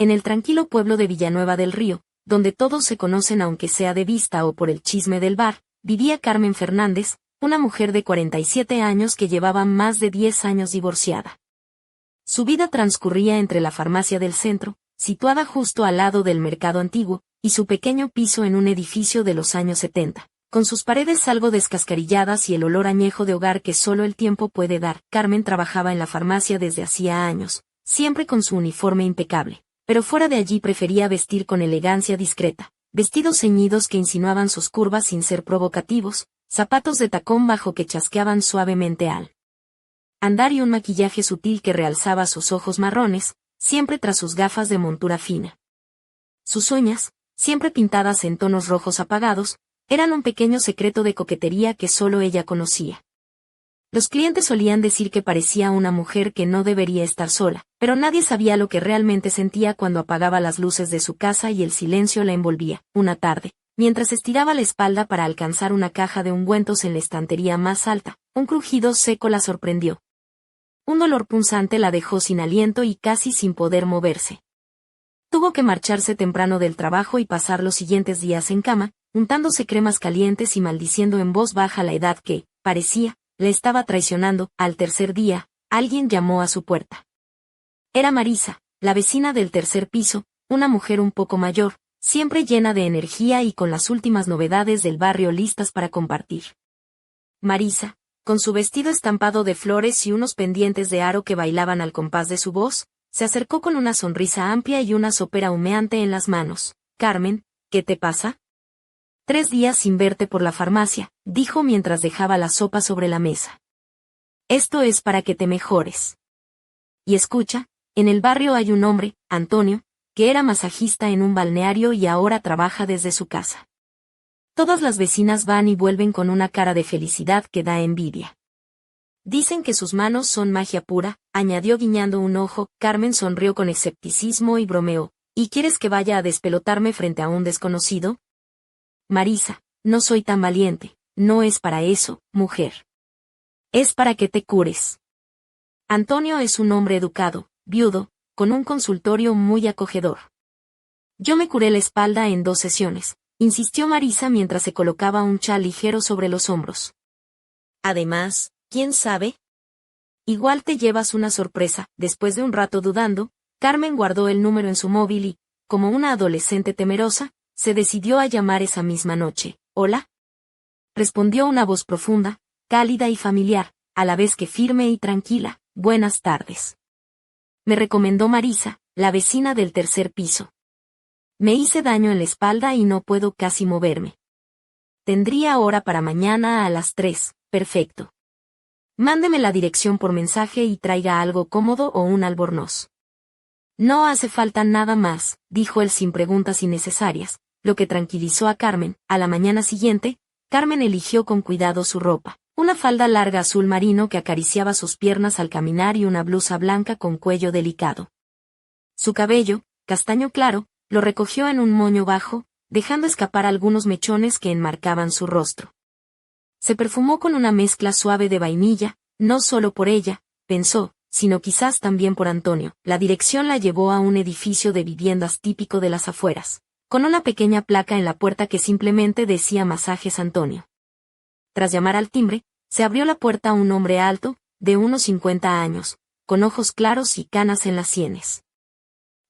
En el tranquilo pueblo de Villanueva del Río, donde todos se conocen aunque sea de vista o por el chisme del bar, vivía Carmen Fernández, una mujer de 47 años que llevaba más de 10 años divorciada. Su vida transcurría entre la farmacia del centro, situada justo al lado del mercado antiguo, y su pequeño piso en un edificio de los años 70. Con sus paredes algo descascarilladas y el olor añejo de hogar que solo el tiempo puede dar, Carmen trabajaba en la farmacia desde hacía años, siempre con su uniforme impecable. Pero fuera de allí prefería vestir con elegancia discreta, vestidos ceñidos que insinuaban sus curvas sin ser provocativos, zapatos de tacón bajo que chasqueaban suavemente al andar y un maquillaje sutil que realzaba sus ojos marrones, siempre tras sus gafas de montura fina. Sus uñas, siempre pintadas en tonos rojos apagados, eran un pequeño secreto de coquetería que solo ella conocía. Los clientes solían decir que parecía una mujer que no debería estar sola, pero nadie sabía lo que realmente sentía cuando apagaba las luces de su casa y el silencio la envolvía. Una tarde, mientras estiraba la espalda para alcanzar una caja de ungüentos en la estantería más alta, un crujido seco la sorprendió. Un dolor punzante la dejó sin aliento y casi sin poder moverse. Tuvo que marcharse temprano del trabajo y pasar los siguientes días en cama, untándose cremas calientes y maldiciendo en voz baja la edad que, parecía, le estaba traicionando. Al tercer día, alguien llamó a su puerta. Era Marisa, la vecina del tercer piso, una mujer un poco mayor, siempre llena de energía y con las últimas novedades del barrio listas para compartir. Marisa, con su vestido estampado de flores y unos pendientes de aro que bailaban al compás de su voz, se acercó con una sonrisa amplia y una sopera humeante en las manos. Carmen, ¿qué te pasa? 3 días sin verte por la farmacia, dijo mientras dejaba la sopa sobre la mesa. Esto es para que te mejores. Y escucha, en el barrio hay un hombre, Antonio, que era masajista en un balneario y ahora trabaja desde su casa. Todas las vecinas van y vuelven con una cara de felicidad que da envidia. Dicen que sus manos son magia pura, añadió guiñando un ojo. Carmen sonrió con escepticismo y bromeó. ¿Y quieres que vaya a despelotarme frente a un desconocido? Marisa, no soy tan valiente, no es para eso, mujer. Es para que te cures. Antonio es un hombre educado, viudo, con un consultorio muy acogedor. Yo me curé la espalda en 2 sesiones, insistió Marisa mientras se colocaba un chal ligero sobre los hombros. Además, ¿quién sabe? Igual te llevas una sorpresa. Después de un rato dudando, Carmen guardó el número en su móvil y, como una adolescente temerosa, se decidió a llamar esa misma noche. ¿Hola? Respondió una voz profunda, cálida y familiar, a la vez que firme y tranquila. Buenas tardes. Me recomendó Marisa, la vecina del tercer piso. Me hice daño en la espalda y no puedo casi moverme. Tendría hora para mañana a las 3, perfecto. Mándeme la dirección por mensaje y traiga algo cómodo o un albornoz. No hace falta nada más, dijo él sin preguntas innecesarias, lo que tranquilizó a Carmen. A la mañana siguiente, Carmen eligió con cuidado su ropa, una falda larga azul marino que acariciaba sus piernas al caminar y una blusa blanca con cuello delicado. Su cabello, castaño claro, lo recogió en un moño bajo, dejando escapar algunos mechones que enmarcaban su rostro. Se perfumó con una mezcla suave de vainilla, no solo por ella, pensó, sino quizás también por Antonio. La dirección la llevó a un edificio de viviendas típico de las afueras, con una pequeña placa en la puerta que simplemente decía Masajes Antonio. Tras llamar al timbre, se abrió la puerta a un hombre alto, de unos 50 años, con ojos claros y canas en las sienes.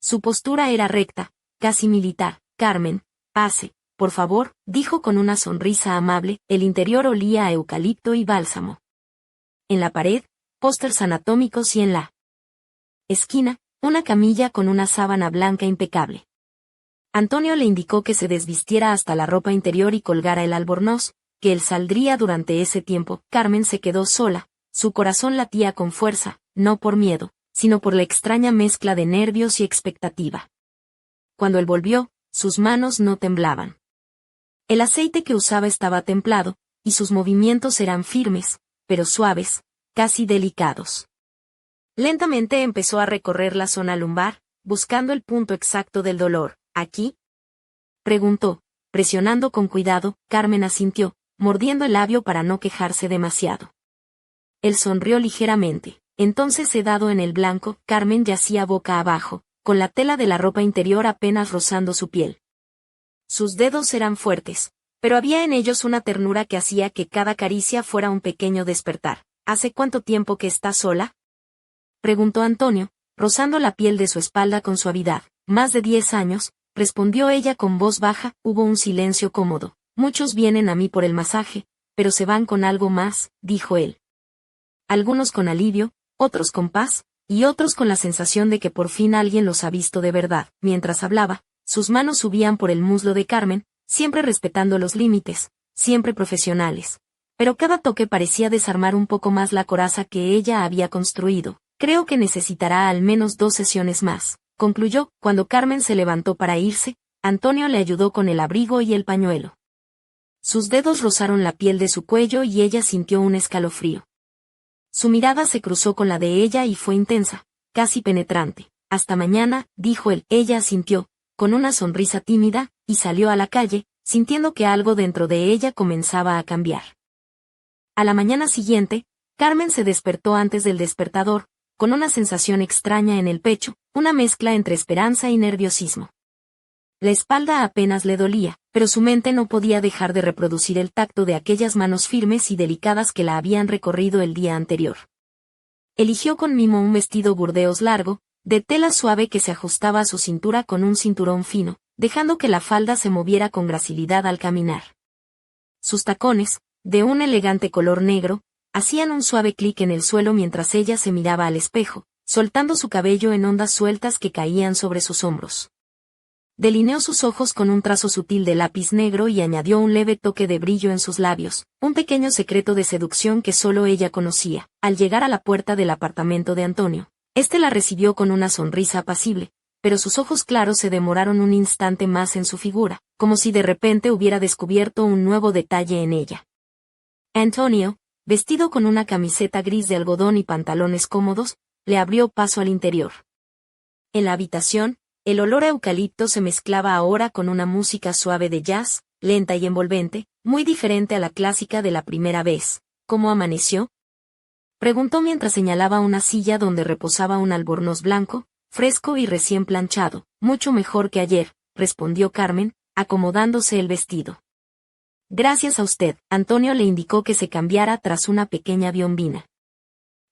Su postura era recta, casi militar. Carmen, pase, por favor, dijo con una sonrisa amable. El interior olía a eucalipto y bálsamo. En la pared, pósters anatómicos y en la esquina, una camilla con una sábana blanca impecable. Antonio le indicó que se desvistiera hasta la ropa interior y colgara el albornoz, que él saldría durante ese tiempo. Carmen se quedó sola, su corazón latía con fuerza, no por miedo, sino por la extraña mezcla de nervios y expectativa. Cuando él volvió, sus manos no temblaban. El aceite que usaba estaba templado, y sus movimientos eran firmes, pero suaves, casi delicados. Lentamente empezó a recorrer la zona lumbar, buscando el punto exacto del dolor. ¿Aquí?, preguntó, presionando con cuidado. Carmen asintió, mordiendo el labio para no quejarse demasiado. Él sonrió ligeramente. Entonces sedado en el blanco, Carmen yacía boca abajo, con la tela de la ropa interior apenas rozando su piel. Sus dedos eran fuertes, pero había en ellos una ternura que hacía que cada caricia fuera un pequeño despertar. ¿Hace cuánto tiempo que estás sola?, preguntó Antonio, rozando la piel de su espalda con suavidad. Más de 10 años, respondió ella con voz baja. Hubo un silencio cómodo. Muchos vienen a mí por el masaje, pero se van con algo más, dijo él. Algunos con alivio, otros con paz, y otros con la sensación de que por fin alguien los ha visto de verdad. Mientras hablaba, sus manos subían por el muslo de Carmen, siempre respetando los límites, siempre profesionales. Pero cada toque parecía desarmar un poco más la coraza que ella había construido. Creo que necesitará al menos 2 sesiones más, concluyó. Cuando Carmen se levantó para irse, Antonio le ayudó con el abrigo y el pañuelo. Sus dedos rozaron la piel de su cuello y ella sintió un escalofrío. Su mirada se cruzó con la de ella y fue intensa, casi penetrante. Hasta mañana, dijo él. Ella asintió, con una sonrisa tímida, y salió a la calle, sintiendo que algo dentro de ella comenzaba a cambiar. A la mañana siguiente, Carmen se despertó antes del despertador, con una sensación extraña en el pecho, una mezcla entre esperanza y nerviosismo. La espalda apenas le dolía, pero su mente no podía dejar de reproducir el tacto de aquellas manos firmes y delicadas que la habían recorrido el día anterior. Eligió con mimo un vestido burdeos largo, de tela suave que se ajustaba a su cintura con un cinturón fino, dejando que la falda se moviera con gracilidad al caminar. Sus tacones, de un elegante color negro, hacían un suave clic en el suelo mientras ella se miraba al espejo, soltando su cabello en ondas sueltas que caían sobre sus hombros. Delineó sus ojos con un trazo sutil de lápiz negro y añadió un leve toque de brillo en sus labios, un pequeño secreto de seducción que solo ella conocía. Al llegar a la puerta del apartamento de Antonio, este la recibió con una sonrisa apacible, pero sus ojos claros se demoraron un instante más en su figura, como si de repente hubiera descubierto un nuevo detalle en ella. Antonio, vestido con una camiseta gris de algodón y pantalones cómodos, le abrió paso al interior. En la habitación, el olor a eucalipto se mezclaba ahora con una música suave de jazz, lenta y envolvente, muy diferente a la clásica de la primera vez. ¿Cómo amaneció?, preguntó mientras señalaba una silla donde reposaba un albornoz blanco, fresco y recién planchado. Mucho mejor que ayer, respondió Carmen, acomodándose el vestido. Gracias a usted. Antonio le indicó que se cambiara tras una pequeña biombina.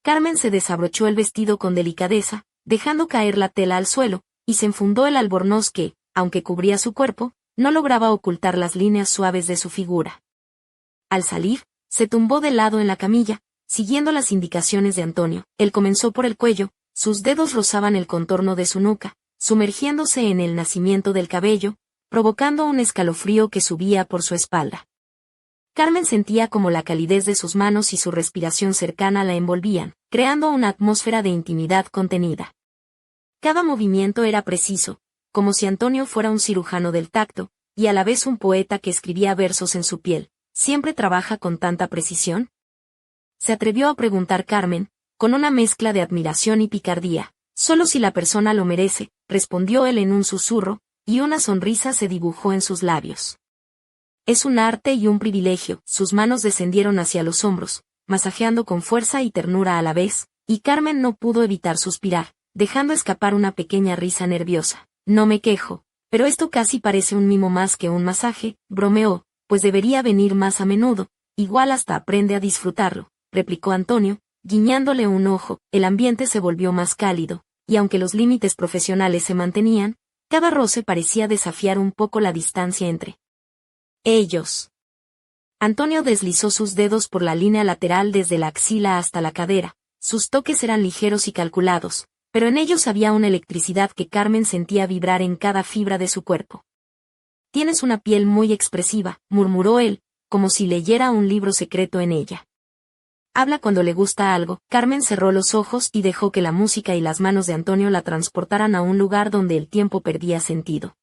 Carmen se desabrochó el vestido con delicadeza, dejando caer la tela al suelo, y se enfundó el albornoz que, aunque cubría su cuerpo, no lograba ocultar las líneas suaves de su figura. Al salir, se tumbó de lado en la camilla, siguiendo las indicaciones de Antonio. Él comenzó por el cuello, sus dedos rozaban el contorno de su nuca, sumergiéndose en el nacimiento del cabello, provocando un escalofrío que subía por su espalda. Carmen sentía como la calidez de sus manos y su respiración cercana la envolvían, creando una atmósfera de intimidad contenida. Cada movimiento era preciso, como si Antonio fuera un cirujano del tacto, y a la vez un poeta que escribía versos en su piel. ¿Siempre trabaja con tanta precisión?, se atrevió a preguntar Carmen, con una mezcla de admiración y picardía. Solo si la persona lo merece, respondió él en un susurro, y una sonrisa se dibujó en sus labios. Es un arte y un privilegio. Sus manos descendieron hacia los hombros, masajeando con fuerza y ternura a la vez, y Carmen no pudo evitar suspirar, dejando escapar una pequeña risa nerviosa. No me quejo, pero esto casi parece un mimo más que un masaje, bromeó, pues debería venir más a menudo, igual hasta aprende a disfrutarlo, replicó Antonio, guiñándole un ojo. El ambiente se volvió más cálido, y aunque los límites profesionales se mantenían, cada roce parecía desafiar un poco la distancia entre ellos. Antonio deslizó sus dedos por la línea lateral desde la axila hasta la cadera. Sus toques eran ligeros y calculados, pero en ellos había una electricidad que Carmen sentía vibrar en cada fibra de su cuerpo. Tienes una piel muy expresiva, murmuró él, como si leyera un libro secreto en ella. Habla cuando le gusta algo. Carmen cerró los ojos y dejó que la música y las manos de Antonio la transportaran a un lugar donde el tiempo perdía sentido.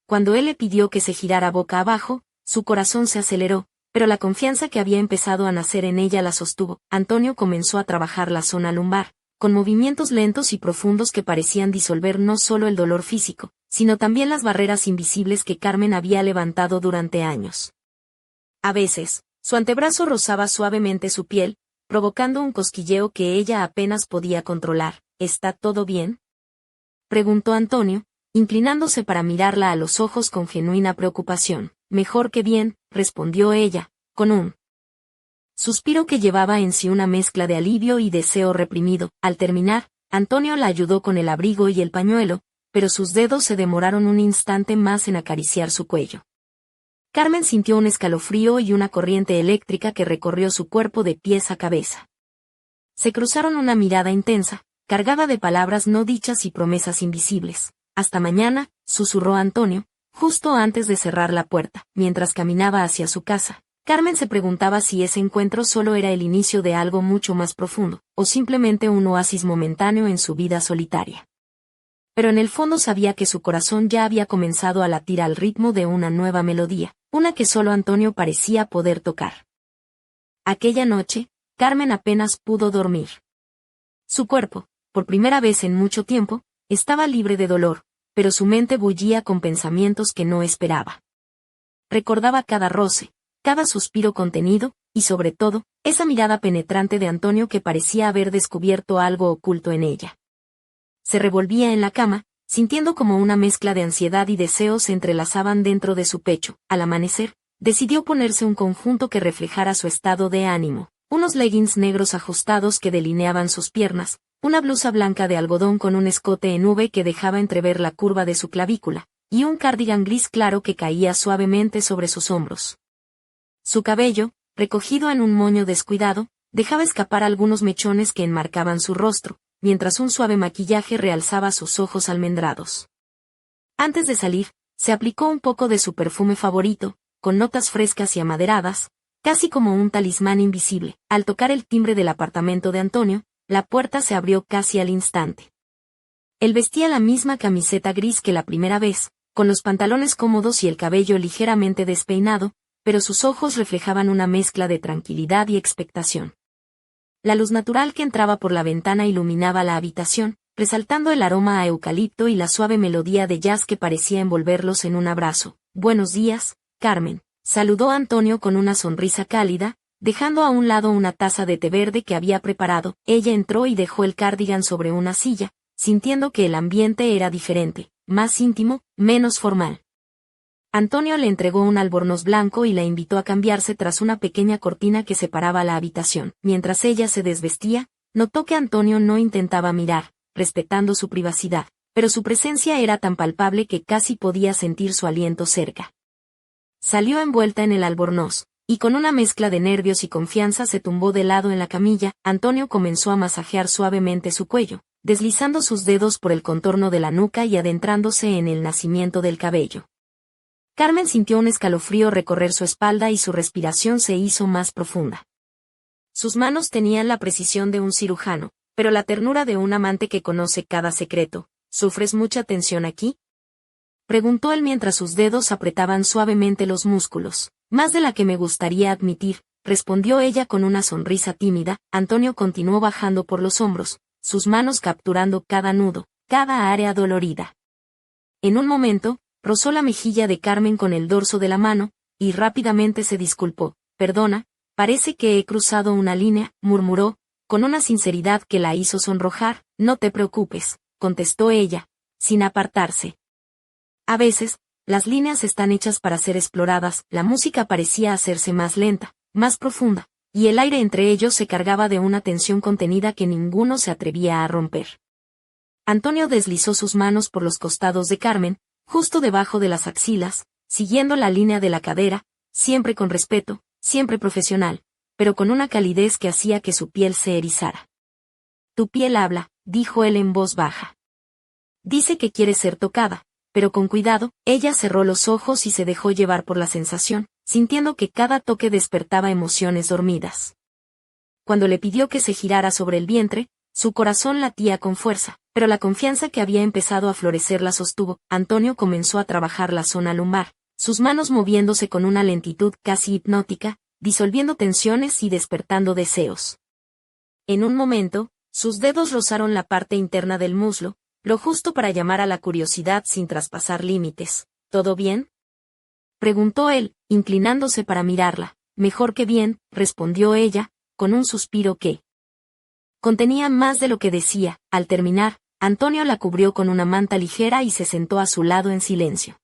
Cuando él le pidió que se girara boca abajo, su corazón se aceleró, pero la confianza que había empezado a nacer en ella la sostuvo. Antonio comenzó a trabajar la zona lumbar, con movimientos lentos y profundos que parecían disolver no solo el dolor físico, sino también las barreras invisibles que Carmen había levantado durante años. A veces, su antebrazo rozaba suavemente su piel, provocando un cosquilleo que ella apenas podía controlar. ¿Está todo bien?, preguntó Antonio, inclinándose para mirarla a los ojos con genuina preocupación. Mejor que bien, respondió ella, con un suspiro que llevaba en sí una mezcla de alivio y deseo reprimido. Al terminar, Antonio la ayudó con el abrigo y el pañuelo, pero sus dedos se demoraron un instante más en acariciar su cuello. Carmen sintió un escalofrío y una corriente eléctrica que recorrió su cuerpo de pies a cabeza. Se cruzaron una mirada intensa, cargada de palabras no dichas y promesas invisibles. Hasta mañana, susurró Antonio, justo antes de cerrar la puerta. Mientras caminaba hacia su casa, Carmen se preguntaba si ese encuentro solo era el inicio de algo mucho más profundo, o simplemente un oasis momentáneo en su vida solitaria. Pero en el fondo sabía que su corazón ya había comenzado a latir al ritmo de una nueva melodía, una que solo Antonio parecía poder tocar. Aquella noche, Carmen apenas pudo dormir. Su cuerpo, por primera vez en mucho tiempo, estaba libre de dolor, pero su mente bullía con pensamientos que no esperaba. Recordaba cada roce, cada suspiro contenido, y sobre todo, esa mirada penetrante de Antonio que parecía haber descubierto algo oculto en ella. Se revolvía en la cama, sintiendo como una mezcla de ansiedad y deseos se entrelazaban dentro de su pecho. Al amanecer, decidió ponerse un conjunto que reflejara su estado de ánimo, unos leggings negros ajustados que delineaban sus piernas, una blusa blanca de algodón con un escote en V que dejaba entrever la curva de su clavícula, y un cardigan gris claro que caía suavemente sobre sus hombros. Su cabello, recogido en un moño descuidado, dejaba escapar algunos mechones que enmarcaban su rostro, mientras un suave maquillaje realzaba sus ojos almendrados. Antes de salir, se aplicó un poco de su perfume favorito, con notas frescas y amaderadas, casi como un talismán invisible. Al tocar el timbre del apartamento de Antonio, la puerta se abrió casi al instante. Él vestía la misma camiseta gris que la primera vez, con los pantalones cómodos y el cabello ligeramente despeinado, pero sus ojos reflejaban una mezcla de tranquilidad y expectación. La luz natural que entraba por la ventana iluminaba la habitación, resaltando el aroma a eucalipto y la suave melodía de jazz que parecía envolverlos en un abrazo. Buenos días, Carmen, saludó Antonio con una sonrisa cálida, dejando a un lado una taza de té verde que había preparado. Ella entró y dejó el cardigan sobre una silla, sintiendo que el ambiente era diferente, más íntimo, menos formal. Antonio le entregó un albornoz blanco y la invitó a cambiarse tras una pequeña cortina que separaba la habitación. Mientras ella se desvestía, notó que Antonio no intentaba mirar, respetando su privacidad, pero su presencia era tan palpable que casi podía sentir su aliento cerca. Salió envuelta en el albornoz, y con una mezcla de nervios y confianza se tumbó de lado en la camilla. Antonio comenzó a masajear suavemente su cuello, deslizando sus dedos por el contorno de la nuca y adentrándose en el nacimiento del cabello. Carmen sintió un escalofrío recorrer su espalda y su respiración se hizo más profunda. Sus manos tenían la precisión de un cirujano, pero la ternura de un amante que conoce cada secreto. ¿Sufres mucha tensión aquí?, preguntó él mientras sus dedos apretaban suavemente los músculos. Más de la que me gustaría admitir, respondió ella con una sonrisa tímida. Antonio continuó bajando por los hombros, sus manos capturando cada nudo, cada área dolorida. En un momento, rozó la mejilla de Carmen con el dorso de la mano, y rápidamente se disculpó. Perdona, parece que he cruzado una línea, murmuró, con una sinceridad que la hizo sonrojar. No te preocupes, contestó ella, sin apartarse. A veces, las líneas están hechas para ser exploradas. La música parecía hacerse más lenta, más profunda, y el aire entre ellos se cargaba de una tensión contenida que ninguno se atrevía a romper. Antonio deslizó sus manos por los costados de Carmen, justo debajo de las axilas, siguiendo la línea de la cadera, siempre con respeto, siempre profesional, pero con una calidez que hacía que su piel se erizara. Tu piel habla, dijo él en voz baja. Dice que quiere ser tocada, pero con cuidado. Ella cerró los ojos y se dejó llevar por la sensación, sintiendo que cada toque despertaba emociones dormidas. Cuando le pidió que se girara sobre el vientre, su corazón latía con fuerza, pero la confianza que había empezado a florecer la sostuvo. Antonio comenzó a trabajar la zona lumbar, sus manos moviéndose con una lentitud casi hipnótica, disolviendo tensiones y despertando deseos. En un momento, sus dedos rozaron la parte interna del muslo, lo justo para llamar a la curiosidad sin traspasar límites. ¿Todo bien?, preguntó él, inclinándose para mirarla. Mejor que bien, respondió ella, con un suspiro que contenía más de lo que decía. Al terminar, Antonio la cubrió con una manta ligera y se sentó a su lado en silencio.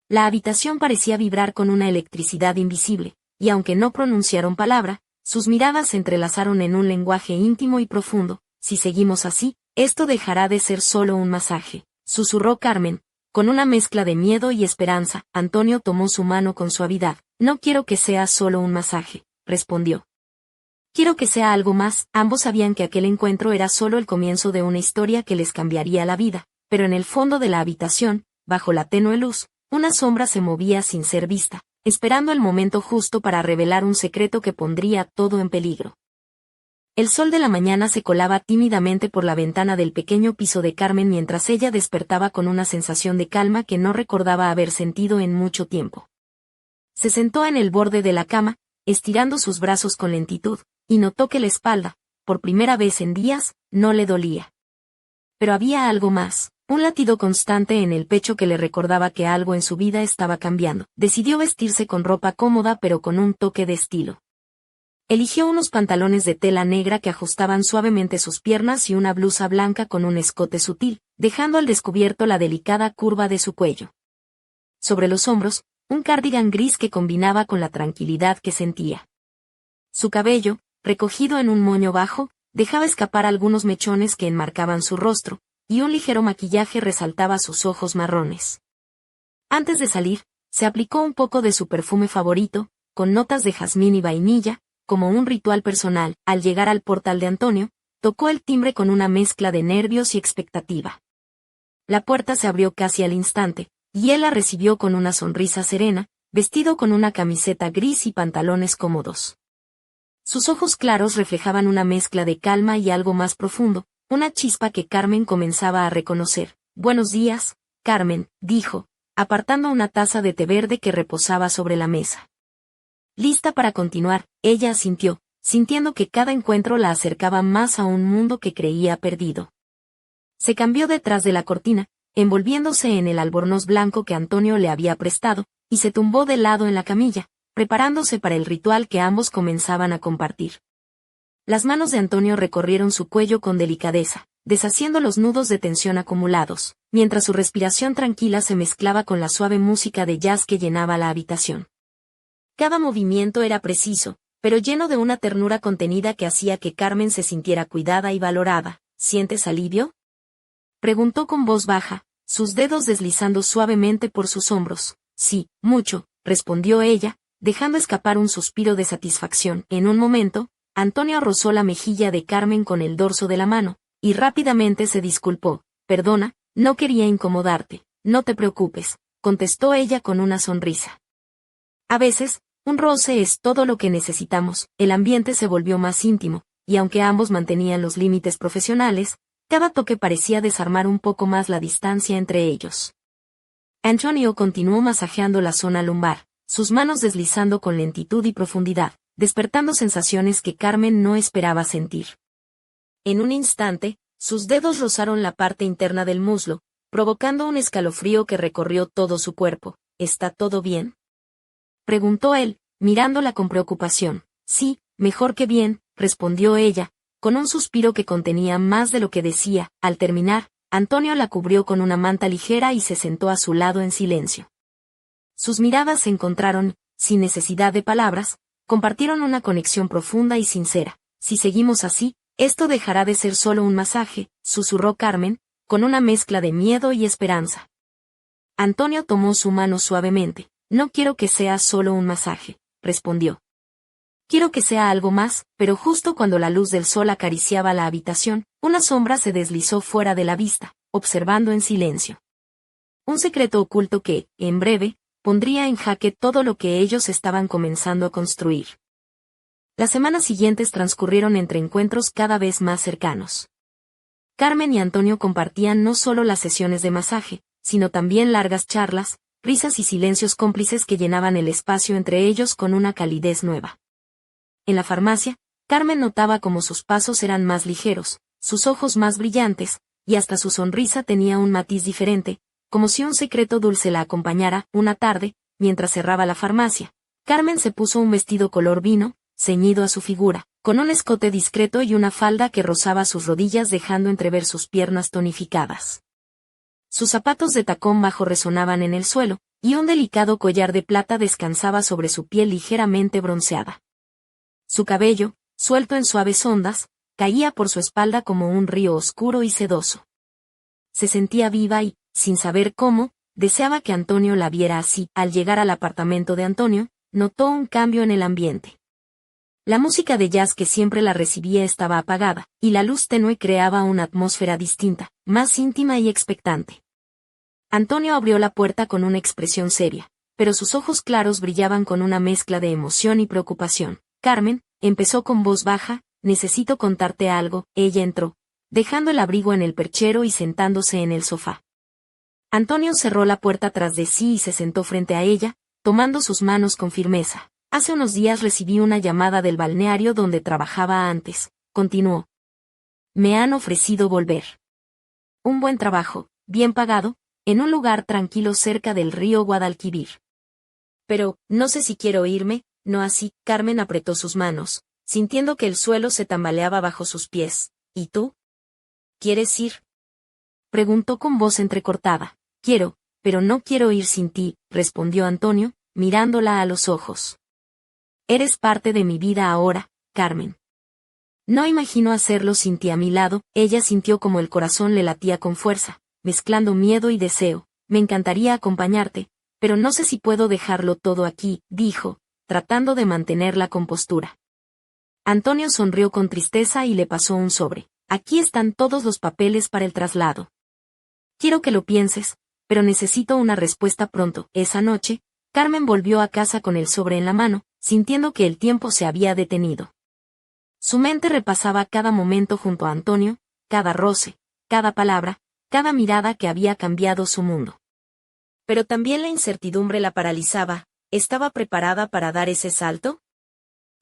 La habitación parecía vibrar con una electricidad invisible, y aunque no pronunciaron palabra, sus miradas se entrelazaron en un lenguaje íntimo y profundo. Si seguimos así, esto dejará de ser solo un masaje, susurró Carmen, con una mezcla de miedo y esperanza. Antonio tomó su mano con suavidad. No quiero que sea solo un masaje, respondió. Quiero que sea algo más. Ambos sabían que aquel encuentro era solo el comienzo de una historia que les cambiaría la vida, pero en el fondo de la habitación, bajo la tenue luz, una sombra se movía sin ser vista, esperando el momento justo para revelar un secreto que pondría todo en peligro. El sol de la mañana se colaba tímidamente por la ventana del pequeño piso de Carmen mientras ella despertaba con una sensación de calma que no recordaba haber sentido en mucho tiempo. Se sentó en el borde de la cama, estirando sus brazos con lentitud, y notó que la espalda, por primera vez en días, no le dolía. Pero había algo más, un latido constante en el pecho que le recordaba que algo en su vida estaba cambiando. Decidió vestirse con ropa cómoda pero con un toque de estilo. Eligió unos pantalones de tela negra que ajustaban suavemente sus piernas y una blusa blanca con un escote sutil, dejando al descubierto la delicada curva de su cuello. Sobre los hombros, un cardigan gris que combinaba con la tranquilidad que sentía. Su cabello, recogido en un moño bajo, dejaba escapar algunos mechones que enmarcaban su rostro, y un ligero maquillaje resaltaba sus ojos marrones. Antes de salir, se aplicó un poco de su perfume favorito, con notas de jazmín y vainilla, como un ritual personal. Al llegar al portal de Antonio, tocó el timbre con una mezcla de nervios y expectativa. La puerta se abrió casi al instante, y él la recibió con una sonrisa serena, vestido con una camiseta gris y pantalones cómodos. Sus ojos claros reflejaban una mezcla de calma y algo más profundo, una chispa que Carmen comenzaba a reconocer. Buenos días, Carmen, dijo, apartando una taza de té verde que reposaba sobre la mesa. Lista para continuar, ella asintió, sintiendo que cada encuentro la acercaba más a un mundo que creía perdido. Se cambió detrás de la cortina, envolviéndose en el albornoz blanco que Antonio le había prestado, y se tumbó de lado en la camilla, preparándose para el ritual que ambos comenzaban a compartir. Las manos de Antonio recorrieron su cuello con delicadeza, deshaciendo los nudos de tensión acumulados, mientras su respiración tranquila se mezclaba con la suave música de jazz que llenaba la habitación. Cada movimiento era preciso, pero lleno de una ternura contenida que hacía que Carmen se sintiera cuidada y valorada. ¿Sientes alivio?, preguntó con voz baja, sus dedos deslizando suavemente por sus hombros. Sí, mucho, respondió ella, dejando escapar un suspiro de satisfacción. En un momento, Antonio rozó la mejilla de Carmen con el dorso de la mano, y rápidamente se disculpó. Perdona, no quería incomodarte. No te preocupes, contestó ella con una sonrisa. A veces, un roce es todo lo que necesitamos. El ambiente se volvió más íntimo, y aunque ambos mantenían los límites profesionales, cada toque parecía desarmar un poco más la distancia entre ellos. Antonio continuó masajeando la zona lumbar, sus manos deslizando con lentitud y profundidad, despertando sensaciones que Carmen no esperaba sentir. En un instante, sus dedos rozaron la parte interna del muslo, provocando un escalofrío que recorrió todo su cuerpo. ¿Está todo bien?, preguntó él, mirándola con preocupación. Sí, mejor que bien, respondió ella, con un suspiro que contenía más de lo que decía. Al terminar, Antonio la cubrió con una manta ligera y se sentó a su lado en silencio. Sus miradas se encontraron, sin necesidad de palabras, compartieron una conexión profunda y sincera. Si seguimos así, esto dejará de ser solo un masaje, susurró Carmen, con una mezcla de miedo y esperanza. Antonio tomó su mano suavemente. No quiero que sea solo un masaje, respondió. Quiero que sea algo más, pero justo cuando la luz del sol acariciaba la habitación, una sombra se deslizó fuera de la vista, observando en silencio. Un secreto oculto que, en breve, pondría en jaque todo lo que ellos estaban comenzando a construir. Las semanas siguientes transcurrieron entre encuentros cada vez más cercanos. Carmen y Antonio compartían no solo las sesiones de masaje, sino también largas charlas, risas y silencios cómplices que llenaban el espacio entre ellos con una calidez nueva. En la farmacia, Carmen notaba cómo sus pasos eran más ligeros, sus ojos más brillantes, y hasta su sonrisa tenía un matiz diferente, como si un secreto dulce la acompañara. Una tarde, mientras cerraba la farmacia, Carmen se puso un vestido color vino, ceñido a su figura, con un escote discreto y una falda que rozaba sus rodillas dejando entrever sus piernas tonificadas. Sus zapatos de tacón bajo resonaban en el suelo, y un delicado collar de plata descansaba sobre su piel ligeramente bronceada. Su cabello, suelto en suaves ondas, caía por su espalda como un río oscuro y sedoso. Se sentía viva y, sin saber cómo, deseaba que Antonio la viera así. Al llegar al apartamento de Antonio, notó un cambio en el ambiente. La música de jazz que siempre la recibía estaba apagada, y la luz tenue creaba una atmósfera distinta, más íntima y expectante. Antonio abrió la puerta con una expresión seria, pero sus ojos claros brillaban con una mezcla de emoción y preocupación. Carmen, empezó con voz baja, necesito contarte algo. Ella entró, dejando el abrigo en el perchero y sentándose en el sofá. Antonio cerró la puerta tras de sí y se sentó frente a ella, tomando sus manos con firmeza. Hace unos días recibí una llamada del balneario donde trabajaba antes, continuó. Me han ofrecido volver. Un buen trabajo, bien pagado, en un lugar tranquilo cerca del río Guadalquivir. Pero, no sé si quiero irme, no así. Carmen apretó sus manos, sintiendo que el suelo se tambaleaba bajo sus pies. ¿Y tú? ¿Quieres ir? Preguntó con voz entrecortada. Quiero, pero no quiero ir sin ti, respondió Antonio, mirándola a los ojos. Eres parte de mi vida ahora, Carmen. No imagino hacerlo sin ti a mi lado. Ella sintió como el corazón le latía con fuerza, mezclando miedo y deseo. Me encantaría acompañarte, pero no sé si puedo dejarlo todo aquí, dijo, tratando de mantener la compostura. Antonio sonrió con tristeza y le pasó un sobre. Aquí están todos los papeles para el traslado. Quiero que lo pienses, pero necesito una respuesta pronto. Esa noche, Carmen volvió a casa con el sobre en la mano, sintiendo que el tiempo se había detenido. Su mente repasaba cada momento junto a Antonio, cada roce, cada palabra, cada mirada que había cambiado su mundo. Pero también la incertidumbre la paralizaba. ¿Estaba preparada para dar ese salto?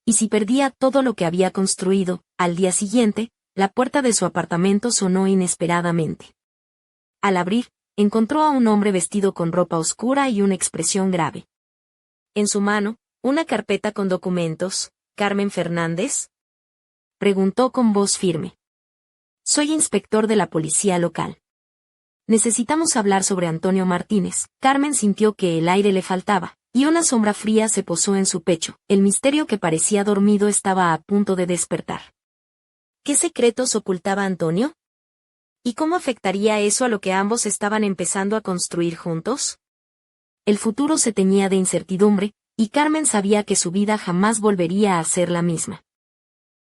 ¿Y si perdía todo lo que había construido? Al día siguiente, la puerta de su apartamento sonó inesperadamente. Al abrir, encontró a un hombre vestido con ropa oscura y una expresión grave. En su mano, una carpeta con documentos. ¿Carmen Fernández?, preguntó con voz firme. Soy inspector de la policía local. Necesitamos hablar sobre Antonio Martínez. Carmen sintió que el aire le faltaba, y una sombra fría se posó en su pecho. El misterio que parecía dormido estaba a punto de despertar. ¿Qué secretos ocultaba Antonio? ¿Y cómo afectaría eso a lo que ambos estaban empezando a construir juntos? El futuro se teñía de incertidumbre, y Carmen sabía que su vida jamás volvería a ser la misma.